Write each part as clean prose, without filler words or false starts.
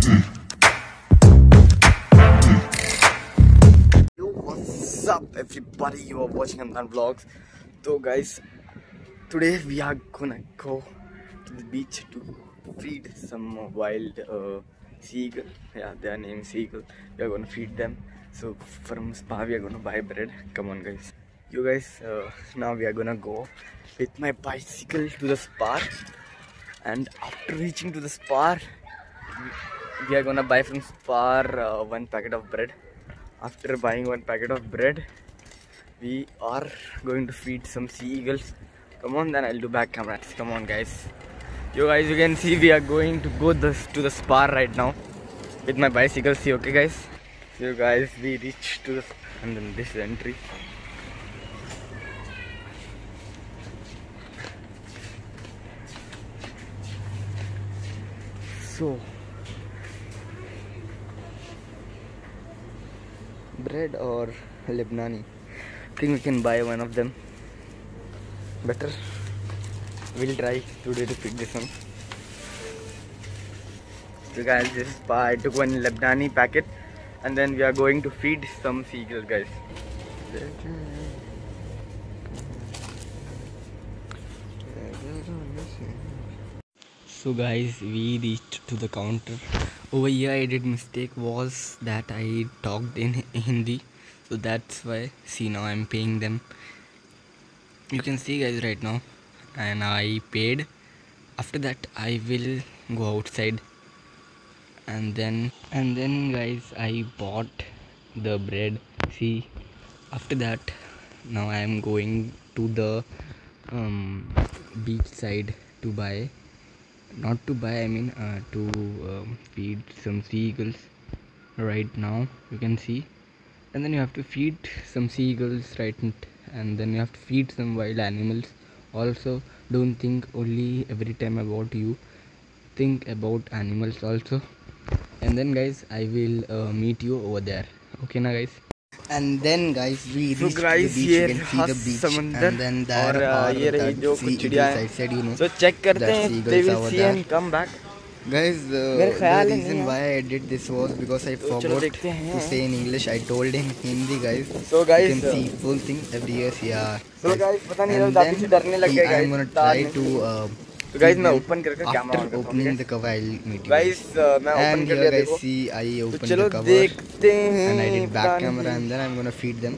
Yo, what's up everybody? You are watching Amdan Vlogs. So guys, today we are gonna go to the beach to feed some wild seagull. Yeah, they are named seagull. We are gonna feed them. So from Spa we are gonna buy bread. Come on guys. You guys, now we are gonna go with my bicycle to the Spa. And after reaching to the Spa, we are gonna buy from Spar one packet of bread. After buying one packet of bread, we are going to feed some seagulls. Come on, then I'll do back camera. Come on, guys. You can see we are going to go to the Spar right now with my bicycle. See, okay, guys. So, guys, we reached to the and then this is the entry. So. Bread or Lebanese? I think we can buy one of them. Better. We'll try today to pick this one. So guys, this is Spa. I took one Lebanese packet and then we are going to feed some seagulls, guys. So guys, we reached to the counter. Over here I did mistake was that I talked in Hindi, so that's why. See, now I'm paying them. You can see guys right now, and I paid. After that I will go outside and then guys I bought the bread. See, after that now I am going to the beach side to buy. Not to buy, I mean to feed some seagulls right now. You can see, and then you have to feed some seagulls, right? And then you have to feed some wild animals also. Don't think only every time about you, think about animals also. And then guys, I will meet you over there. Okay na guys? And then guys, we reached the beach. You can see the beach, and then there are ये रही जो कुछ चिड़िया है, so check करते हैं, they will see and come back. Guys, the reason why I did this was because I forgot to say in English. I told in Hindi, guys. So guys, you can see full thing every year. Yeah. So guys, पता नहीं दादी से डरने लग गए guys. I'm gonna try to. तो guys मैं open करके camera after opening the cover I'll meet you. Guys मैं open कर लिया देखो. See, I opened the cover. देखते हैं. And I did back camera and then I'm gonna feed them.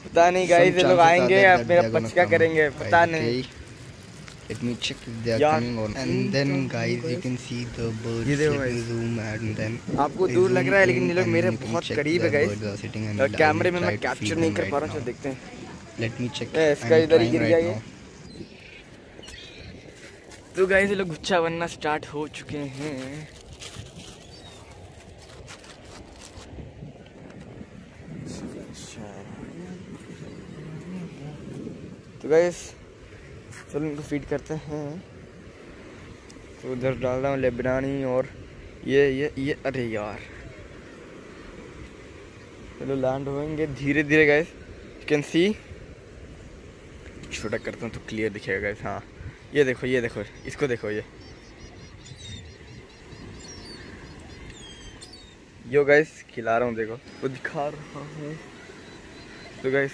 पता नहीं guys ये लोग आएंगे अब मेरा पचका करेंगे पता नहीं. Let me check if they are coming on. And then guys you can see the birds. Let me zoom and then. आपको दूर लग रहा है लेकिन ये लोग मेरे बहुत करीब है guys. कैमरे में मैं कैप्चर नहीं कर पा रहा हूँ, तो देखते हैं. Let me check. इसका इधर ही गिर गया ये. तो गाइस ये लोग गुच्छा बनना स्टार्ट हो चुके हैं. तो गाइस चलो इनको फीड करते हैं. तो उधर डाल रहा हूँ लेबनानी और ये अरे यार चलो लैंड होंगे धीरे धीरे गाइस. यू कैन सी, छोटा करता हूँ तो क्लियर दिखेगा गाइस. हाँ ये देखो इसको देखो, यो गाइस खिला रहा हूँ, देखो वो दिखा रहा हूँ. तो गाइस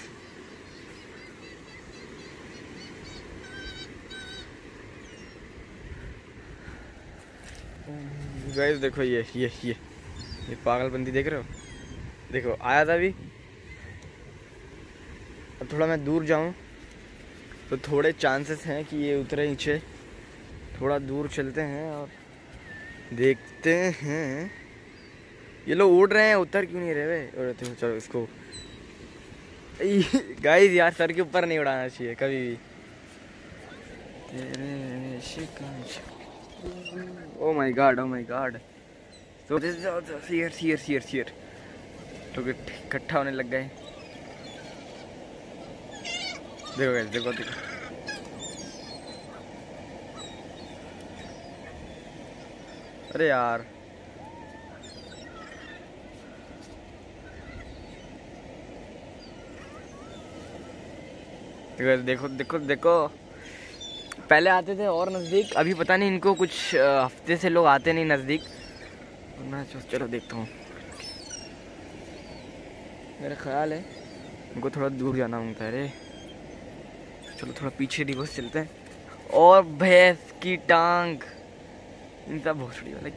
देखो ये पागलबंदी देख रहे हो. देखो आया था अभी. अब थोड़ा मैं दूर जाऊँ तो थोड़े चांसेस हैं कि ये उतरे नीचे. थोड़ा दूर चलते हैं और देखते हैं. ये लोग उड़ रहे हैं, उतर क्यों नहीं रहे वे. चलो इसको गाइस यार सर के ऊपर नहीं उड़ाना चाहिए कभी भी. Oh my God. तो दिस इज हियर तो इकट्ठा होने लग गए. देखो गाइस देखो अरे यार देखो पहले आते थे और नज़दीक. अभी पता नहीं इनको कुछ हफ्ते से लोग आते नहीं नज़दीक. वरना चलो देखता हूँ। मेरा ख्याल है उनको थोड़ा दूर जाना होता है। अरे चलो थोड़ा पीछे रिवर्स चलते हैं। और भैंस की टांग इनका भोसड़ी वाला।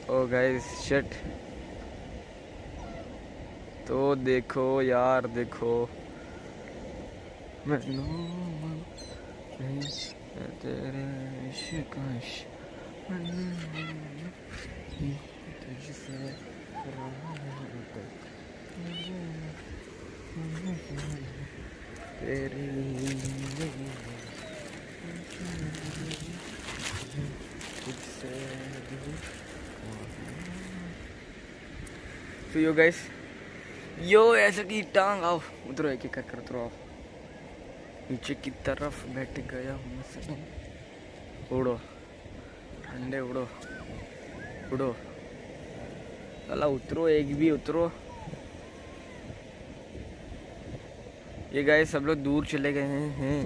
ओ गाइस शिट। तो देखो यार देखो, तेरे इश्क तो यो गाइस, यो ऐसा की टांग आओ उतरो, एक एक कर उतरो आओ। नीचे की तरफ बैठ गया हूँ सनम। उड़ो ठंडे उड़ो उड़ो, साला उतरो, एक भी उतरो। ये गाइस सब लोग दूर चले गए हैं।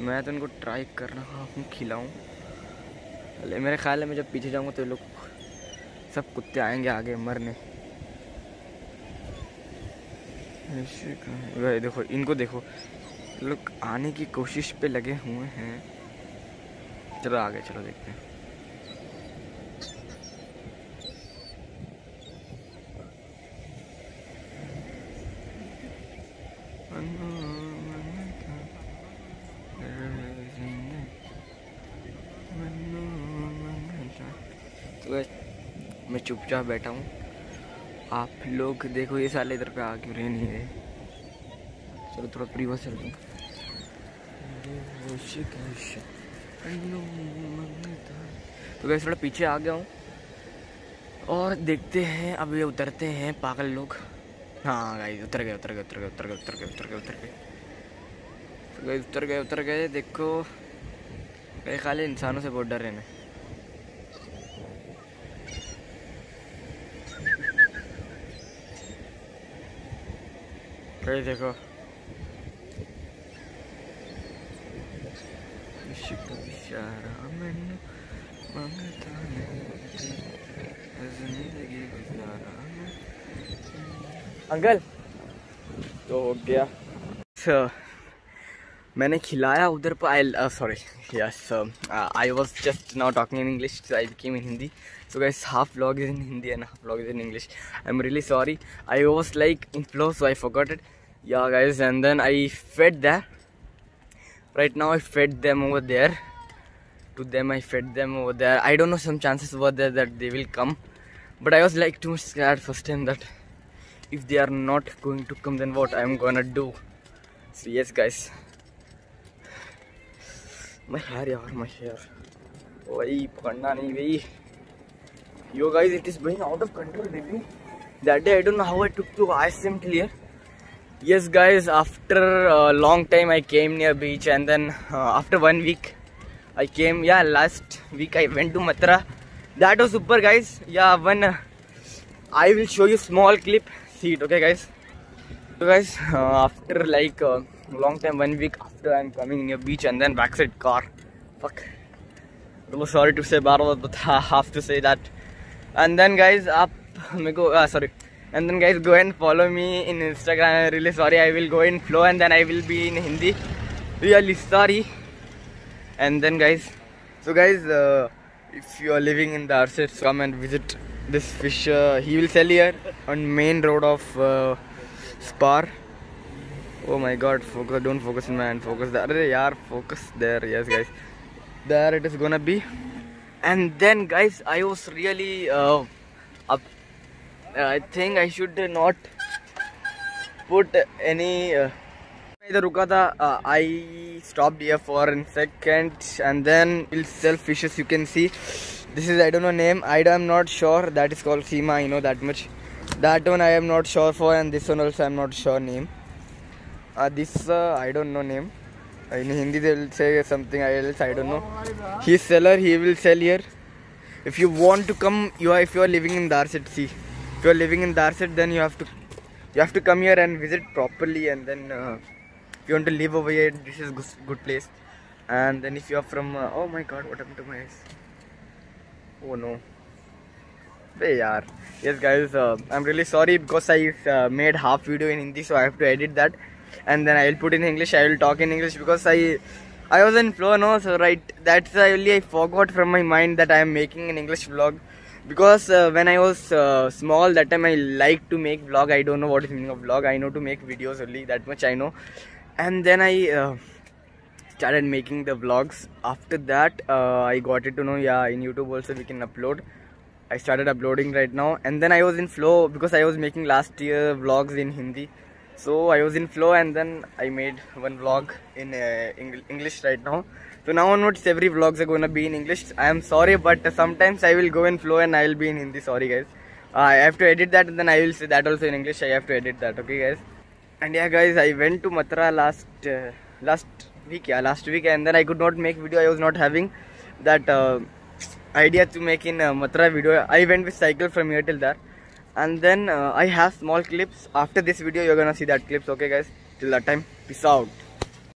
मैं तो इनको ट्राई कर रहा हूँ खिलाऊं। मेरे ख्याल है मैं जब पीछे जाऊंगा तो ये लोग सब कुत्ते आएंगे आगे मरने। देखो इनको देखो, लोग आने की कोशिश पे लगे हुए हैं। चलो आगे चलो देखते हैं। तो मैं चुपचाप बैठा हूँ, आप लोग देखो ये साले इधर पे आ क्यों रहे नहीं रहे। चलो थोड़ा प्रीवियस चलते हैं। तो गाइस थोड़ा पीछे आ गया हूँ और देखते हैं अब ये उतरते हैं पागल लोग। हाँ गाइस उतर गए उतर गए उतर गए उतर गए उतर गए उतर गए उतर गए उतर गए उतर गए। देखो मेरे ख्याल है इंसानों से बहुत डर रहे हैं। देखो अंकल तो हो गया। मैंने खिलाया उधर पर। Sorry yes, I was just now talking in English, so I became in Hindi. So guys, half vlog is in Hindi and half vlog is in English. I'm really sorry. I was like in flow, so I forgot it. Yeah guys, and then I fed that. Right now I fed them over there. To them I fed them over there. I don't know, some chances were there that they will come, but I was like too much scared first time that if they are not going to come then what I'm gonna do. So yes guys, my hair yaar, my hair वही पकड़ना नहीं भाई। Yo guys, it is going out of control baby. That day I don't know how I took to ISM till here. Yes guys, after a long time I came near beach, and then after 1 week I came. Yeah, last week I went to Matra. That was super guys. Yeah, I will show you small clip. See it, okay guys. So guys, after like a long time, 1 week after I'm coming near beach, and then backside car. Fuck. So sorry to say but I have to say that. And then guys, and then guys, go and follow me in Instagram. I'm really sorry, I will go in flow and then I will be in Hindi. Really sorry. And then guys, so guys, if you are living in the Arsets, come and visit this fish. He will sell here on main road of Spar. Oh my god, focus, don't focus in my hand, focus there. Yaar, focus there. Yes guys, there it is gonna be. And then guys, I was really up. I think I should not put any इधर रुका था. I stopped here for a second, and then we'll sell fishes. You can see this is, I don't know name, I am not sure. That is called Seema, I know that much. That one I am not sure for, and this one also I am not sure name. This I don't know name. In Hindi they will say something else, I don't know. He is seller, he will sell here. If you want to come, if you are living in Darset, see, if you are living in Darset, then you have to come here and visit properly. And then if you want to live over here, this is good place. And then if you are from oh my god, what happened to my eyes? Oh no. Hey yaar. Yes guys, I'm really sorry because I made half video in Hindi, so I have to edit that, and then I will put in English. I will talk in English because I was in flow, no, so right, that's why only I forgot from my mind that I am making an English vlog. Because when I was small, that time I liked to make vlog. I don't know what is the meaning of vlog. I know to make videos only, that much I know. And then I started making the vlogs. After that I got it to know, yeah, in YouTube also we can upload. I started uploading right now, and then I was in flow because I was making last year vlogs in Hindi. So I was in flow, and then I made one vlog in English right now. So now onwards every vlogs are gonna be in English. I am sorry, but sometimes I will go in flow and I will be in Hindi. Sorry guys. I have to edit that, and then I will say that also in English. I have to edit that. Okay guys. And yeah guys, I went to Mathura last week, and then I could not make video. I was not having that idea to make in Mathura video. I went with cycle from here till there, and then I have small clips. After this video you're gonna see that clips. Okay guys, till that time, peace out.